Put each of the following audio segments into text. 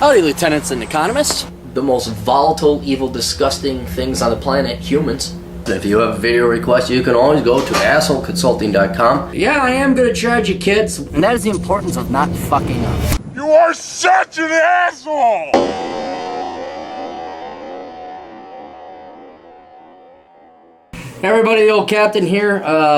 Howdy, lieutenants and economists. The most volatile, evil, disgusting things on the planet, humans. If you have a video request, you can always go to assholeconsulting.com. Yeah, I am gonna charge you, kids. And that is the importance of not fucking up. You are such an asshole! Hey everybody, the old captain here.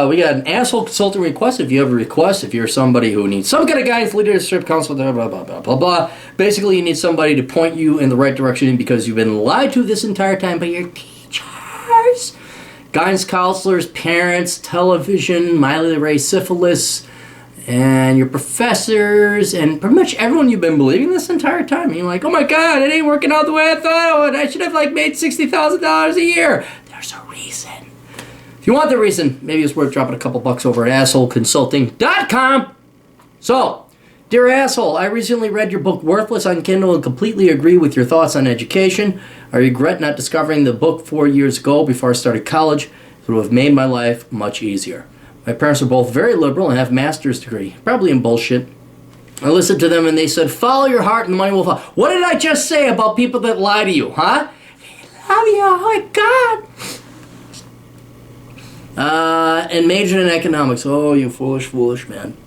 We got an asshole consulting request. If you have a request, if you're somebody who needs some kind of guidance, leadership, counsel, blah, blah, blah, blah, blah, blah. Basically, you need somebody to point you in the right direction because you've been lied to this entire time by your teachers, guidance counselors, parents, television, mildly raised syphilis, and your professors, and pretty much everyone you've been believing this entire time. And you're like, oh my God, it ain't working out the way I thought it would. I should have made $60,000 a year. There's a reason. If you want the reason, maybe it's worth dropping a couple bucks over at assholeconsulting.com. So, dear asshole, I recently read your book Worthless on Kindle and completely agree with your thoughts on education. I regret not discovering the book 4 years ago before I started college. It would have made my life much easier. My parents are both very liberal and have a master's degree, probably in bullshit. I listened to them and they said, follow your heart and the money will follow. What did I just say about people that lie to you, huh? I love you, oh my God. And majored in economics. Oh, you foolish, foolish man.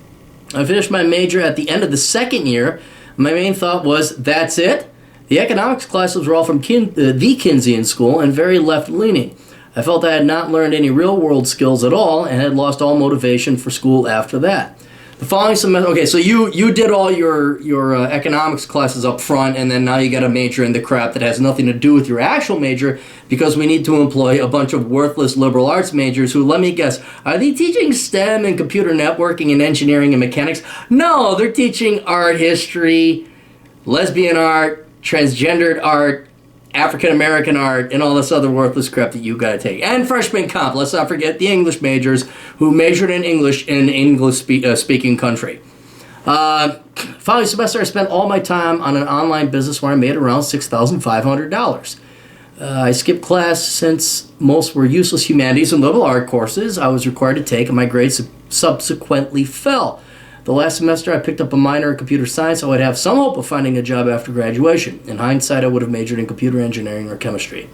I finished my major at the end of the second year. My main thought was, that's it? The economics classes were all from the Keynesian school and very left-leaning. I felt I had not learned any real-world skills at all and had lost all motivation for school after that. The following semester, okay, so you did all your economics classes up front, and then now you got a major in the crap that has nothing to do with your actual major because we need to employ a bunch of worthless liberal arts majors who, let me guess, are they teaching STEM and computer networking and engineering and mechanics? No, they're teaching art history, lesbian art, transgendered art, African-American art, and all this other worthless crap that you gotta take. And freshman comp, let's not forget the English majors who majored in English in an English-speaking country. Following semester, I spent all my time on an online business where I made around $6,500. I skipped class since most were useless humanities and liberal art courses I was required to take, and my grades subsequently fell. The last semester, I picked up a minor in computer science, so I'd have some hope of finding a job after graduation. In hindsight, I would have majored in computer engineering or chemistry.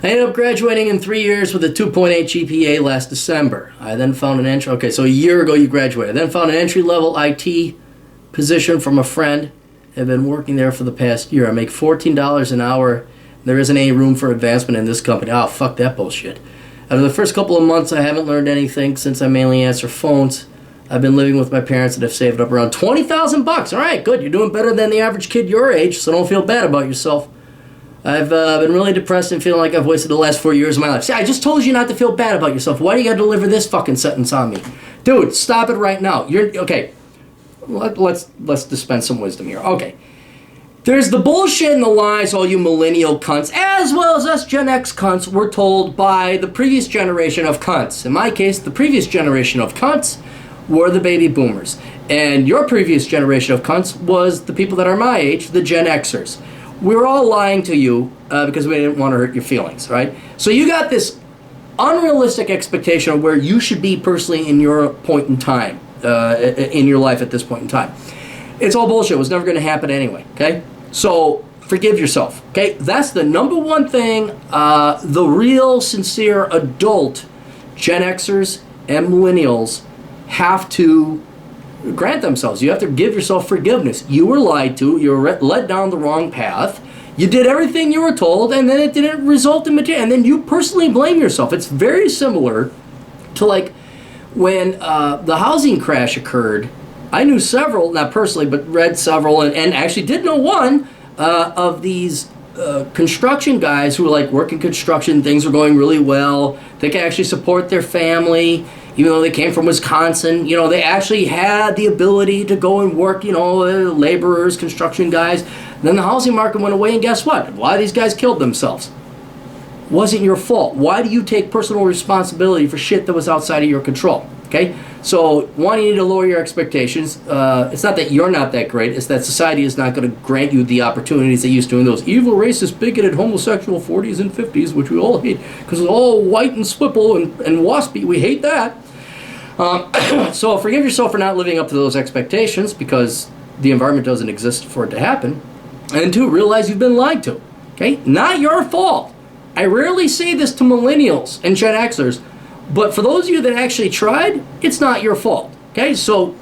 I ended up graduating in 3 years with a 2.8 GPA last December. I then found an entry... Okay, so a year ago you graduated. I then found an entry-level IT position from a friend. I've been working there for the past year. I make $14 an hour. There isn't any room for advancement in this company. Oh, fuck that bullshit. After the first couple of months, I haven't learned anything since I mainly answer phones. I've been living with my parents and have saved up around $20,000. All right, good. You're doing better than the average kid your age, so don't feel bad about yourself. I've been really depressed and feeling like I've wasted the last 4 years of my life. See, I just told you not to feel bad about yourself. Why do you got to deliver this fucking sentence on me? Dude, stop it right now. Okay. Let's dispense some wisdom here. Okay. There's the bullshit and the lies all you millennial cunts, as well as us Gen X cunts, were told by the previous generation of cunts. In my case, the previous generation of cunts were the baby boomers. And your previous generation of cunts was the people that are my age, the Gen Xers. We were all lying to you because we didn't want to hurt your feelings, right? So you got this unrealistic expectation of where you should be personally in your point in time, in your life at this point in time. It's all bullshit. It was never going to happen anyway, okay? So forgive yourself, okay? That's the number one thing the real, sincere adult Gen Xers and millennials have to grant themselves. You have to give yourself forgiveness. You were lied to. You were led down the wrong path. You did everything you were told, and then it didn't result in material. And then you personally blame yourself. It's very similar to like when the housing crash occurred. I knew several, not personally, but read several, and actually did know one of these construction guys who were like working construction. Things were going really well. They could actually support their family. Even though they came from Wisconsin, they actually had the ability to go and work, laborers, construction guys. And then the housing market went away, and guess what? A lot of these guys killed themselves. Wasn't your fault. Why do you take personal responsibility for shit that was outside of your control? Okay? So, one, you need to lower your expectations. It's not that you're not that great. It's that society is not going to grant you the opportunities they used to in those evil, racist, bigoted, homosexual 40s and 50s, which we all hate. Because it's all white and swipple and waspy. We hate that. So forgive yourself for not living up to those expectations because the environment doesn't exist for it to happen. And 2, realize you've been lied to. Okay? Not your fault. I rarely say this to millennials and Gen Xers, but for those of you that actually tried, it's not your fault. Okay? So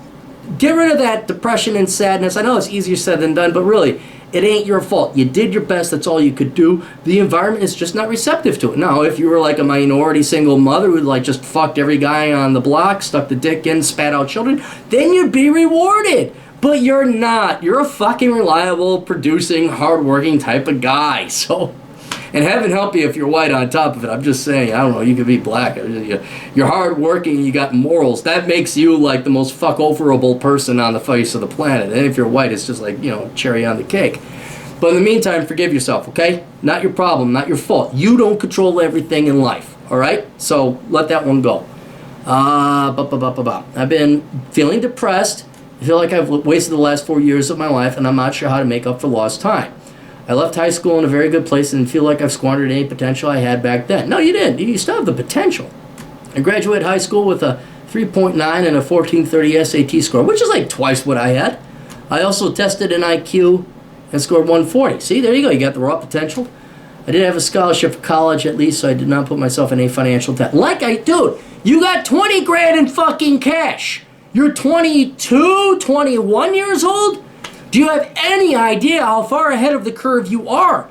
get rid of that depression and sadness. I know it's easier said than done, but really, it ain't your fault. You did your best. That's all you could do. The environment is just not receptive to it. Now, if you were like a minority single mother who like just fucked every guy on the block, stuck the dick in, spat out children, then you'd be rewarded. But you're not. You're a fucking reliable, producing, hardworking type of guy. So, and heaven help you if you're white on top of it. I'm just saying, I don't know, you could be black. You're hardworking, you got morals. That makes you like the most fuck-overable person on the face of the planet. And if you're white, it's just like, cherry on the cake. But in the meantime, forgive yourself, okay? Not your problem, not your fault. You don't control everything in life, all right? So let that one go. I've been feeling depressed. I feel like I've wasted the last 4 years of my life, and I'm not sure how to make up for lost time. I left high school in a very good place and feel like I've squandered any potential I had back then. No, you didn't. You still have the potential. I graduated high school with a 3.9 and a 1430 SAT score, which is like twice what I had. I also tested an IQ and scored 140. See, there you go. You got the raw potential. I did have a scholarship for college at least, so I did not put myself in any financial debt. Dude, you got 20 grand in fucking cash. You're 22, 21 years old? Do you have any idea how far ahead of the curve you are?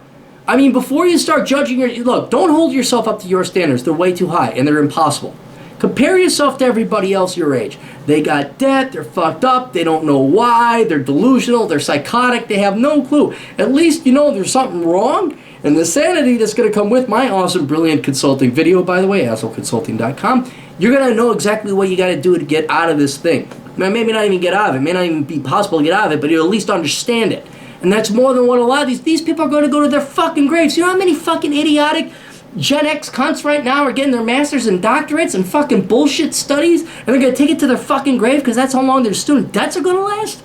I mean, before you start judging look, don't hold yourself up to your standards. They're way too high, and they're impossible. Compare yourself to everybody else your age. They got debt, they're fucked up, they don't know why, they're delusional, they're psychotic, they have no clue. At least you know there's something wrong, and the sanity that's going to come with my awesome, brilliant consulting video, by the way, assholeconsulting.com, you're going to know exactly what you got to do to get out of this thing. Now, maybe not even get out of it. It may not even be possible to get out of it, but you'll at least understand it. And that's more than what a lot of these people are going to go to their fucking graves. You know how many fucking idiotic Gen X cunts right now are getting their masters and doctorates and fucking bullshit studies, and they're going to take it to their fucking grave because that's how long their student debts are going to last?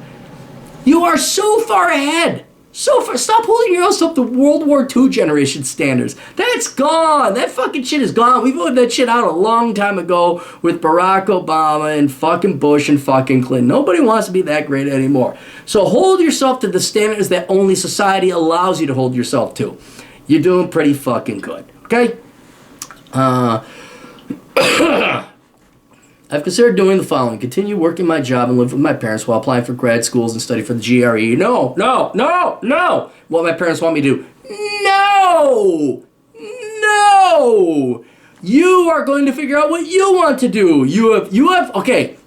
You are so far ahead. So far. Stop holding yourself up to World War II generation standards. That's gone. That fucking shit is gone. We voted that shit out a long time ago with Barack Obama and fucking Bush and fucking Clinton. Nobody wants to be that great anymore. So hold yourself to the standards that only society allows you to hold yourself to. You're doing pretty fucking good. Okay? I've considered doing the following. Continue working my job and live with my parents while applying for grad schools and study for the GRE. No. What my parents want me to do. No. You are going to figure out what you want to do. Okay.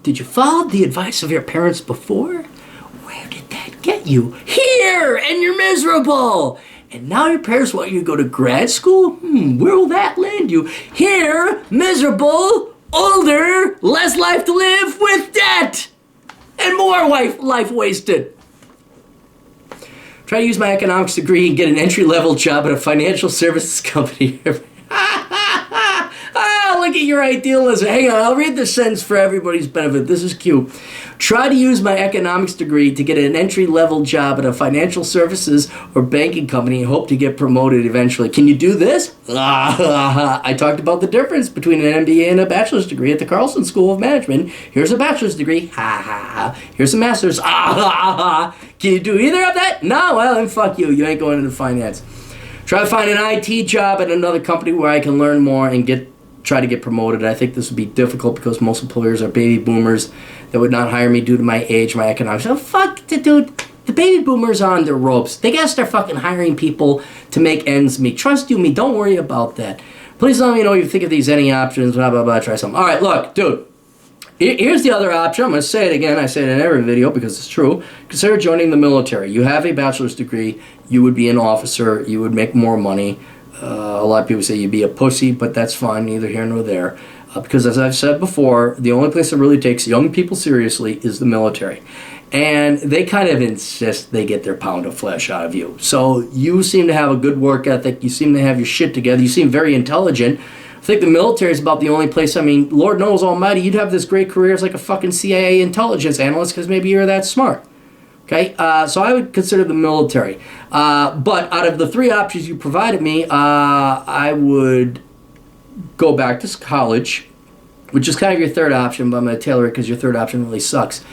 Did you follow the advice of your parents before? Where did that get you? Here, and you're miserable. And now your parents want you to go to grad school? Where will that land you? Here, miserable, older, less life to live with debt and more life wasted. Try to use my economics degree and get an entry-level job at a financial services company. Look at your idealism. Hang on, I'll read the sentence for everybody's benefit. This is cute. Try to use my economics degree to get an entry-level job at a financial services or banking company and hope to get promoted eventually. Can you do this? I talked about the difference between an MBA and a bachelor's degree at the Carlson School of Management. Here's a bachelor's degree. Here's a master's. Can you do either of that? No? Well, then fuck you. You ain't going into finance. Try to find an IT job at another company where I can learn more and try to get promoted. I think this would be difficult because most employers are baby boomers that would not hire me due to my age, my economics. Oh, fuck, dude. The baby boomers are on their ropes. They gotta start fucking hiring people to make ends meet. Trust you me, don't worry about that. Please let me know if you think of these any options, blah, blah, blah, try something. All right, look, dude. Here's the other option. I'm going to say it again. I say it in every video because it's true. Consider joining the military. You have a bachelor's degree. You would be an officer. You would make more money. A lot of people say you'd be a pussy, but that's fine, neither here nor there. Because as I've said before, the only place that really takes young people seriously is the military. And they kind of insist they get their pound of flesh out of you. So you seem to have a good work ethic. You seem to have your shit together. You seem very intelligent. I think the military is about the only place, I mean, Lord knows almighty, you'd have this great career as like a fucking CIA intelligence analyst because maybe you're that smart. Okay, so I would consider the military. But out of the three options you provided me, I would go back to college, which is kind of your third option, but I'm going to tailor it because your third option really sucks.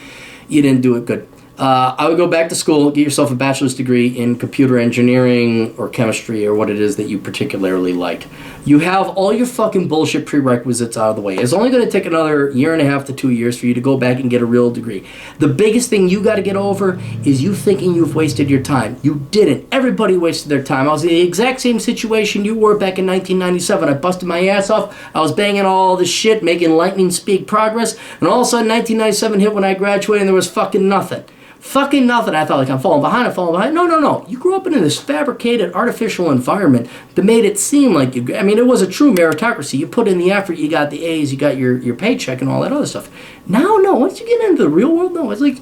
You didn't do it good. I would go back to school, get yourself a bachelor's degree in computer engineering or chemistry or what it is that you particularly like. You have all your fucking bullshit prerequisites out of the way. It's only going to take another 1.5 to 2 years for you to go back and get a real degree. The biggest thing you got to get over is you thinking you've wasted your time. You didn't. Everybody wasted their time. I was in the exact same situation you were back in 1997. I busted my ass off. I was banging all this shit, making lightning speed progress, and all of a sudden 1997 hit when I graduated and there was fucking nothing. Fucking nothing. I thought, like, I'm falling behind. No. You grew up in this fabricated, artificial environment that made it seem like you... I mean, it was a true meritocracy. You put in the effort, you got the A's, you got your paycheck and all that other stuff. Now, no. Once you get into the real world, no. It's like,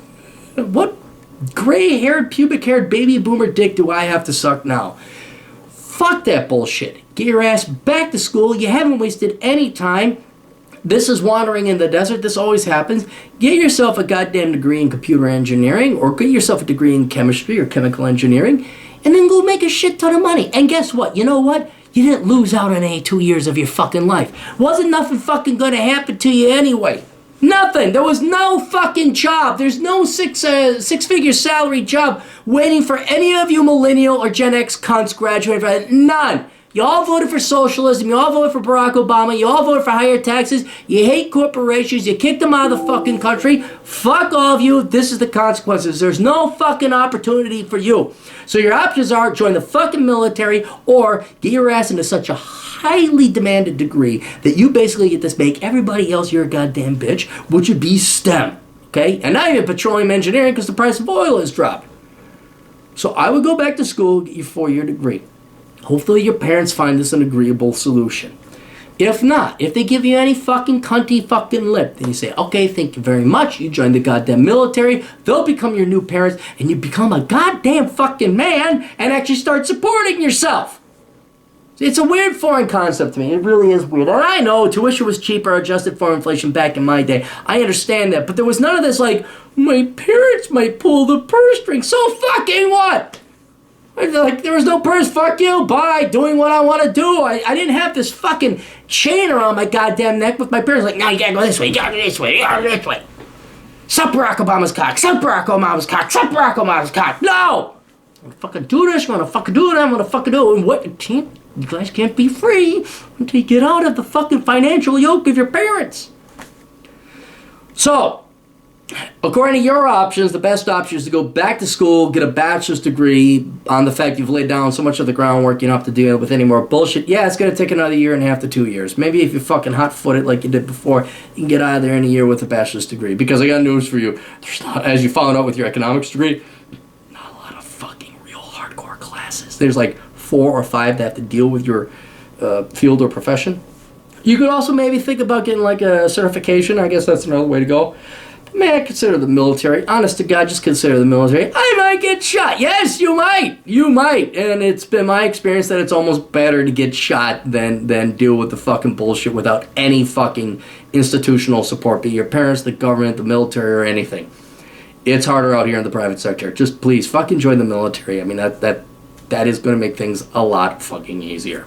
what gray-haired, pubic-haired baby boomer dick do I have to suck now? Fuck that bullshit. Get your ass back to school. You haven't wasted any time. This is wandering in the desert. This always happens. Get yourself a goddamn degree in computer engineering or get yourself a degree in chemistry or chemical engineering and then go make a shit ton of money. And guess what? You know what? You didn't lose out on any 2 years of your fucking life. Wasn't nothing fucking going to happen to you anyway. Nothing. There was no fucking job. There's no six-figure salary job waiting for any of you millennial or Gen X cunts graduating. None. You all voted for socialism. You all voted for Barack Obama. You all voted for higher taxes. You hate corporations. You kicked them out of the fucking country. Fuck all of you. This is the consequences. There's no fucking opportunity for you. So your options are join the fucking military or get your ass into such a highly demanded degree that you basically get to make everybody else your goddamn bitch, which would be STEM. Okay? And not even petroleum engineering because the price of oil has dropped. So I would go back to school, get your 4-year degree. Hopefully your parents find this an agreeable solution. If not, if they give you any fucking cunty fucking lip, then you say, okay, thank you very much. You join the goddamn military. They'll become your new parents, and you become a goddamn fucking man and actually start supporting yourself. It's a weird foreign concept to me. It really is weird. And I know tuition was cheaper adjusted for inflation back in my day. I understand that. But there was none of this like, my parents might pull the purse string. So fucking what? Like, there was no purse, fuck you, bye, doing what I want to do. I didn't have this fucking chain around my goddamn neck with my parents like, no, you gotta go this way, you gotta go this way, you gotta go this way. Sup Barack Obama's cock, sup Barack Obama's cock, sup Barack Obama's cock. No! I'm gonna fucking do this, I'm gonna fucking do it, I'm gonna fucking do it. And what, you guys can't be free until you get out of the fucking financial yoke of your parents. So, according to your options, the best option is to go back to school, get a bachelor's degree on the fact you've laid down so much of the groundwork you don't have to deal with any more bullshit. Yeah, it's going to take another 1.5 to 2 years. Maybe if you fucking hot-footed like you did before, you can get out of there in a year with a bachelor's degree. Because I got news for you. There's not, as you found out with your economics degree, not a lot of fucking real hardcore classes. There's like 4 or 5 that have to deal with your field or profession. You could also maybe think about getting like a certification. I guess that's another way to go. Man, consider the military. Honest to God, just consider the military. I might get shot. Yes, you might. You might. And it's been my experience that it's almost better to get shot than deal with the fucking bullshit without any fucking institutional support, be it your parents, the government, the military, or anything. It's harder out here in the private sector. Just please fucking join the military. I mean, that is going to make things a lot fucking easier.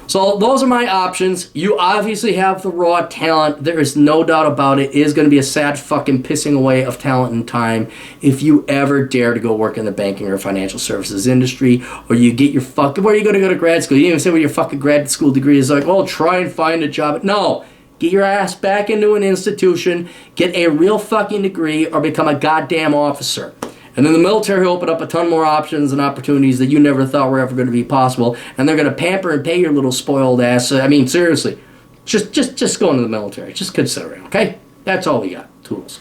So those are my options. You obviously have the raw talent. There is no doubt about it. It is going to be a sad fucking pissing away of talent and time if you ever dare to go work in the banking or financial services industry, or you get your fucking, where are you going to go to grad school? You didn't even say what your fucking grad school degree is. Like, oh, try and find a job. No. Get your ass back into an institution, get a real fucking degree, or become a goddamn officer. And then the military will open up a ton more options and opportunities that you never thought were ever going to be possible. And they're going to pamper and pay your little spoiled ass. I mean, seriously, just go into the military. Just consider it, okay? That's all we got. Tools.